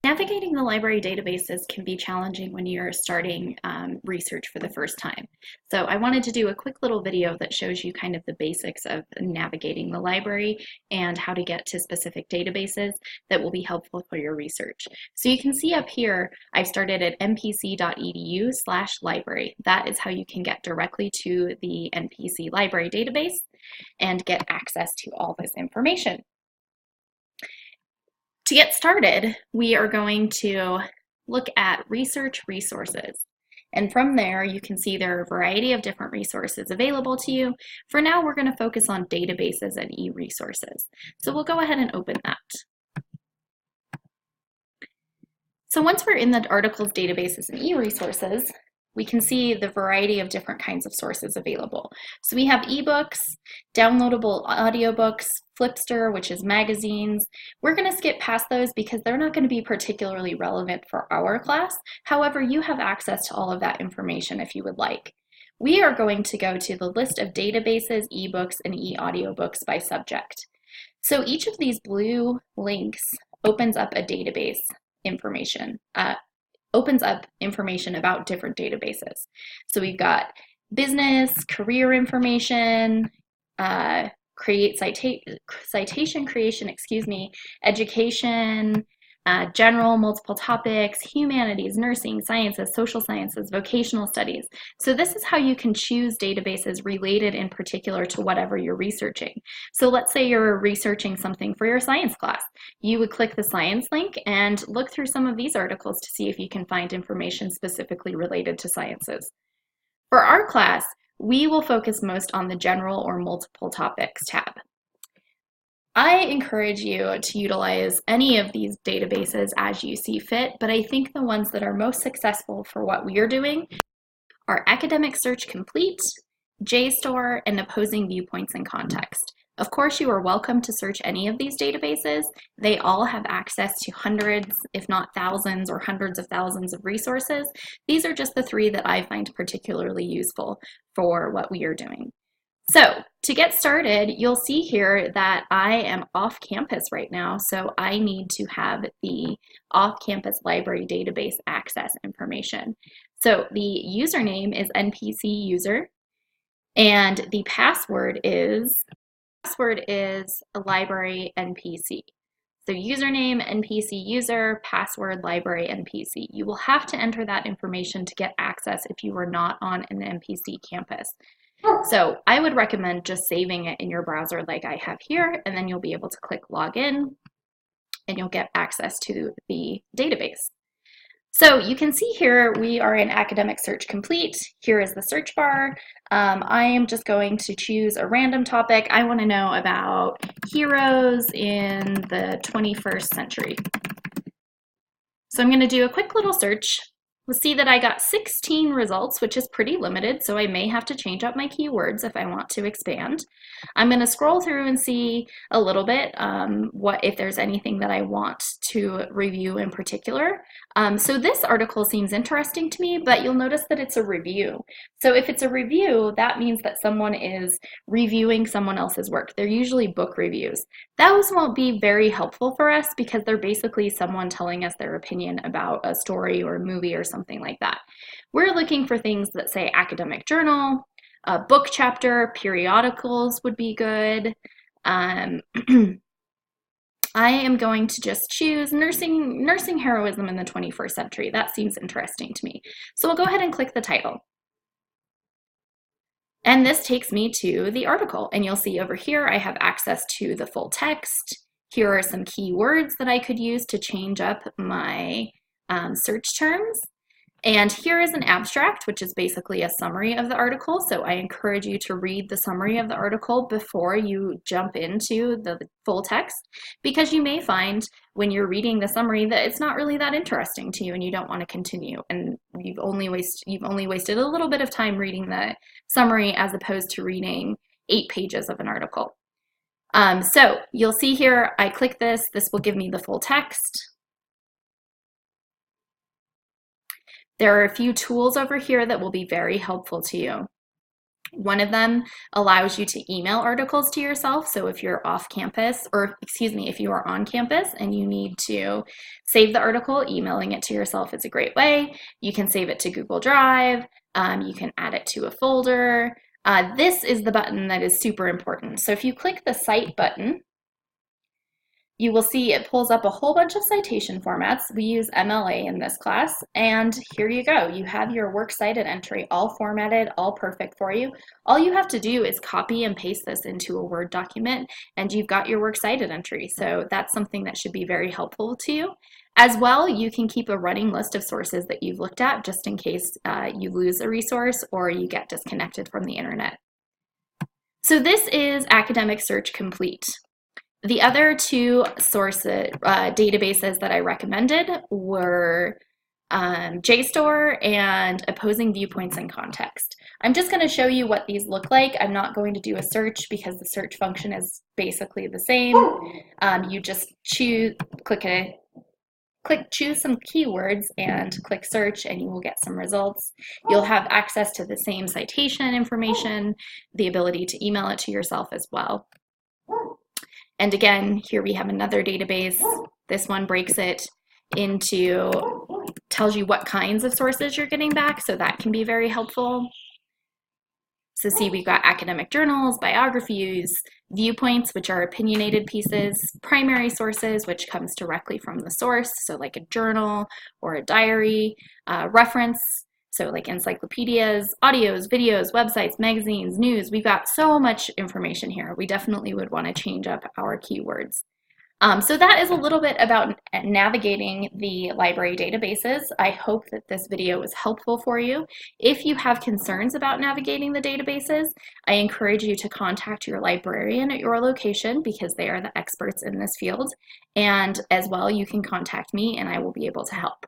Navigating the library databases can be challenging when you're starting research for the first time. So I wanted to do a quick little video that shows you kind of the basics of navigating the library and how to get to specific databases that will be helpful for your research. So you can see up here, I've started at npc.edu/library. That is how you can get directly to the NPC library database and get access to all this information. To get started, we are going to look at research resources. And from there, you can see there are a variety of different resources available to you. For now, we're going to focus on databases and e-resources. So we'll go ahead and open that. So once we're in the articles, databases, and e-resources, we can see the variety of different kinds of sources available. So we have ebooks, downloadable audiobooks, Flipster, which is magazines. We're going to skip past those because they're not going to be particularly relevant for our class. However, you have access to all of that information if you would like. We are going to go to the list of databases, ebooks, and e-audiobooks by subject. So each of these blue links opens up a database information. Opens up information about different databases. So we've got business, career information, citation creation, education, general, multiple topics, humanities, nursing, sciences, social sciences, vocational studies. So this is how you can choose databases related in particular to whatever you're researching. So let's say you're researching something for your science class. You would click the science link and look through some of these articles to see if you can find information specifically related to sciences. For our class, we will focus most on the general or multiple topics tab. I encourage you to utilize any of these databases as you see fit, but I think the ones that are most successful for what we are doing are Academic Search Complete, JSTOR, and Opposing Viewpoints and Context. Of course, you are welcome to search any of these databases. They all have access to hundreds, if not thousands or hundreds of thousands of resources. These are just the three that I find particularly useful for what we are doing. So to get started, you'll see here that I am off campus right now, so I need to have the off-campus library database access information. So the username is NPC user, and the password is a library NPC. So username, NPC user, password, library NPC. You will have to enter that information to get access if you are not on an NPC campus. So I would recommend just saving it in your browser like I have here, and then you'll be able to click login and you'll get access to the database. So you can see here we are in Academic Search Complete. Here is the search bar. I am just going to choose a random topic. I want to know about heroes in the 21st century. So I'm going to do a quick little search. We'll see that I got 16 results, which is pretty limited, so I may have to change up my keywords if I want to expand. I'm going to scroll through and see a little bit if there's anything that I want to review in particular. So this article seems interesting to me, but you'll notice that it's a review. So if it's a review, that means that someone is reviewing someone else's work. They're usually book reviews. Those won't be very helpful for us because they're basically someone telling us their opinion about a story or a movie or something like that. We're looking for things that say academic journal, a book chapter, periodicals would be good. I am going to just choose nursing heroism in the 21st century. That seems interesting to me. So we'll go ahead and click the title. And this takes me to the article, and you'll see over here I have access to the full text. Here are some keywords that I could use to change up my search terms. And here is an abstract, which is basically a summary of the article. So I encourage you to read the summary of the article before you jump into the full text, because you may find when you're reading the summary that it's not really that interesting to you and you don't want to continue. And you've only wasted a little bit of time reading the summary as opposed to reading 8 pages of an article. So you'll see here, I click this will give me the full text. There are a few tools over here that will be very helpful to you. One of them allows you to email articles to yourself. So if you're off campus, or excuse me, if you are on campus and you need to save the article, emailing it to yourself is a great way. You can save it to Google Drive. You can add it to a folder. This is the button that is super important. So if you click the Cite button, you will see it pulls up a whole bunch of citation formats. We use MLA in this class, and here you go. You have your works cited entry all formatted, all perfect for you. All you have to do is copy and paste this into a Word document, and you've got your works cited entry. So that's something that should be very helpful to you. As well, you can keep a running list of sources that you've looked at just in case you lose a resource or you get disconnected from the internet. So this is Academic Search Complete. The other two databases that I recommended were JSTOR and Opposing Viewpoints in Context. I'm just going to show you what these look like. I'm not going to do a search because the search function is basically the same. You just choose some keywords and click search, and you will get some results. You'll have access to the same citation information, the ability to email it to yourself as well. And again, here we have another database. This one breaks it into, tells you what kinds of sources you're getting back, so that can be very helpful. So see, we've got academic journals, biographies, viewpoints, which are opinionated pieces, primary sources, which comes directly from the source, so like a journal or a diary, reference, so like encyclopedias, audios, videos, websites, magazines, news. We've got so much information here. We definitely would want to change up our keywords. So that is a little bit about navigating the library databases. I hope that this video was helpful for you. If you have concerns about navigating the databases, I encourage you to contact your librarian at your location because they are the experts in this field. And as well, you can contact me and I will be able to help.